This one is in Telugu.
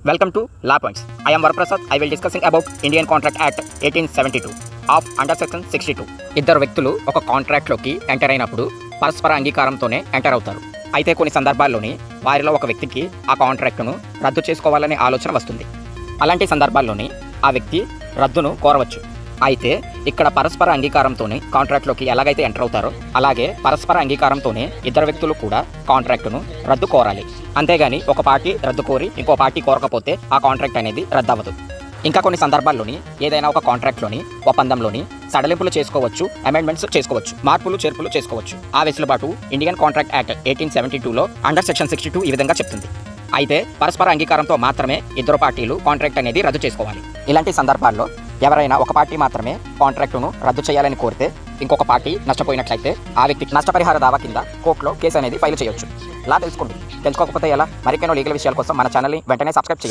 Welcome to Law Points. I am Varaprasad. I will discussing about Indian Contract Act 1872 of under section 62. ఇద్దరు వ్యక్తులు ఒక కాంట్రాక్ట్లోకి ఎంటర్ అయినప్పుడు పరస్పర అంగీకారంతోనే ఎంటర్ అవుతారు. అయితే కొన్ని సందర్భాల్లోని వారిలో ఒక వ్యక్తికి ఆ కాంట్రాక్టును రద్దు చేసుకోవాలనే ఆలోచన వస్తుంది. అలాంటి సందర్భాల్లోని ఆ వ్యక్తి రద్దును కోరవచ్చు. అయితే ఇక్కడ పరస్పర అంగీకారంతోనే కాంట్రాక్ట్లోకి ఎలాగైతే ఎంటర్ అవుతారో అలాగే పరస్పర అంగీకారంతోనే ఇద్దరు వ్యక్తులు కూడా కాంట్రాక్టును రద్దు కోరాలి. అంతేగాని ఒక పార్టీ రద్దు కోరి ఇంకో పార్టీ కోరకపోతే ఆ కాంట్రాక్ట్ అనేది రద్దవదు. ఇంకా కొన్ని సందర్భాల్లోని ఏదైనా ఒక కాంట్రాక్ట్లోని ఒప్పందంలోని సడలింపులు చేసుకోవచ్చు, అమెండ్మెంట్స్ చేసుకోవచ్చు, మార్పులు చేర్పులు చేసుకోవచ్చు. ఆ వెసులుబాటు ఇండియన్ కాంట్రాక్ట్ యాక్ట్ 1872లో అండర్ సెక్షన్ 62 ఈ విధంగా చెప్తుంది. అయితే పరస్పర అంగీకారంతో మాత్రమే ఇద్దరు పార్టీలు కాంట్రాక్ట్ అనేది రద్దు చేసుకోవాలి. ఇలాంటి సందర్భాల్లో ఎవరైనా ఒక పార్టీ మాత్రమే కాంట్రాక్టును రద్దు చేయాలని కోరితే ఇంకొక పార్టీ నష్టపోయినట్లయితే ఆ వ్యక్తికి నష్టపరిహార దావా కింద కోర్టులో కేసు అనేది ఫైల్ చేయొచ్చు. ఇలా తెలుసుకోండి. తెలుసుకోకపోతే ఎలా? మరికెన్నో లీగల్ విషయాల కోసం మన ఛానల్ని వెంటనే సబ్స్క్రైబ్ చేయండి.